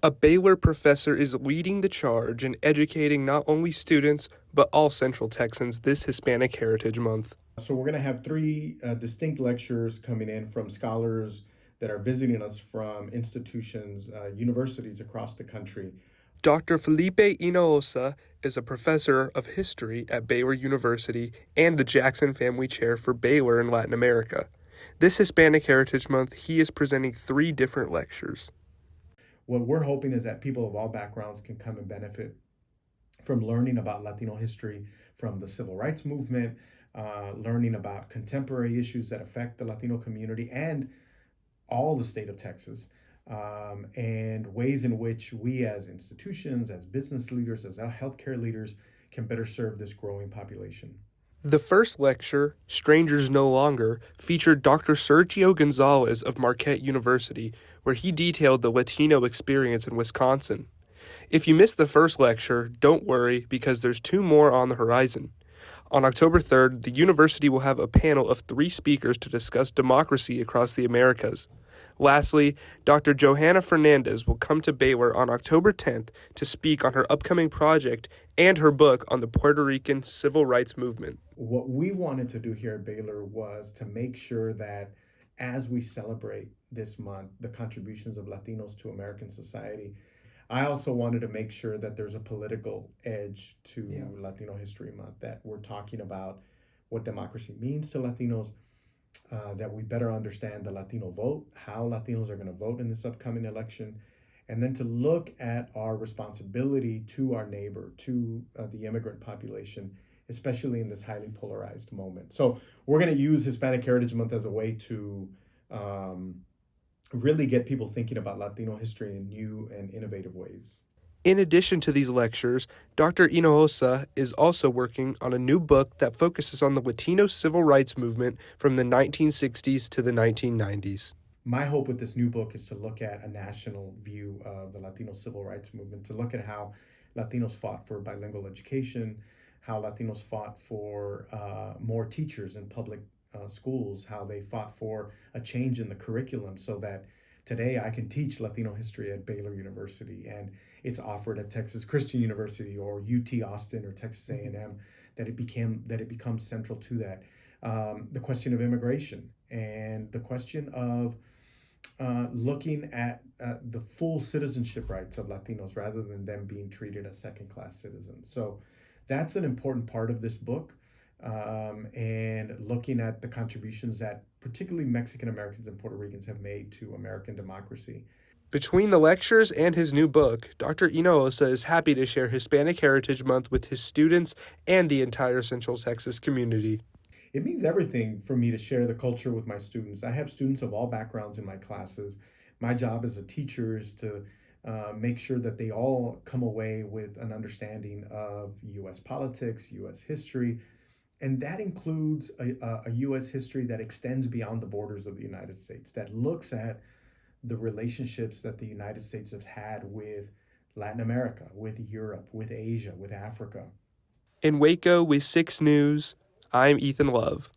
A Baylor professor is leading the charge in educating not only students, but all Central Texans this Hispanic Heritage Month. So we're going to have three distinct lectures coming in from scholars that are visiting us from institutions, universities across the country. Dr. Felipe Hinojosa is a professor of history at Baylor University and the Jackson Family Chair for Baylor in Latin America. This Hispanic Heritage Month, he is presenting 3 different lectures. What we're hoping is that people of all backgrounds can come and benefit from learning about Latino history, from the Civil Rights Movement, learning about contemporary issues that affect the Latino community and all the state of Texas, and ways in which we as institutions, as business leaders, as healthcare leaders can better serve this growing population. The first lecture, Strangers No Longer, featured Dr. Sergio Gonzalez of Marquette University, where he detailed the Latino experience in Wisconsin. If you missed the first lecture, don't worry because there's 2 more on the horizon. On October 3rd, the university will have a panel of 3 speakers to discuss democracy across the Americas. Lastly, Dr. Johanna Fernandez will come to Baylor on October 10th to speak on her upcoming project and her book on the Puerto Rican Civil Rights Movement. What we wanted to do here at Baylor was to make sure that as we celebrate this month, the contributions of Latinos to American society, I also wanted to make sure that there's a political edge to Latino History Month, that we're talking about what democracy means to Latinos, that we better understand the Latino vote, how Latinos are going to vote in this upcoming election, and then to look at our responsibility to our neighbor, to the immigrant population, especially in this highly polarized moment. So we're going to use Hispanic Heritage Month as a way to really get people thinking about Latino history in new and innovative ways. In addition to these lectures, Dr. Hinojosa is also working on a new book that focuses on the Latino Civil Rights Movement from the 1960s to the 1990s. My hope with this new book is to look at a national view of the Latino Civil Rights Movement, to look at how Latinos fought for bilingual education, how Latinos fought for more teachers in public schools, how they fought for a change in the curriculum so that today I can teach Latino history at Baylor University and it's offered at Texas Christian University or UT Austin or Texas A&M, that it becomes central to that. The question of immigration and the question of looking at the full citizenship rights of Latinos rather than them being treated as second-class citizens. So that's an important part of this book, and looking at the contributions that particularly Mexican Americans and Puerto Ricans have made to American democracy. Between the lectures and his new book, Dr. Hinojosa is happy to share Hispanic Heritage Month with his students and the entire Central Texas community. It means everything for me to share the culture with my students. I have students of all backgrounds in my classes. My job as a teacher is to make sure that they all come away with an understanding of U.S. politics, U.S. history, and that includes a U.S. history that extends beyond the borders of the United States, that looks at the relationships that the United States have had with Latin America, with Europe, with Asia, with Africa. In Waco with 6 News, I'm Ethan Love.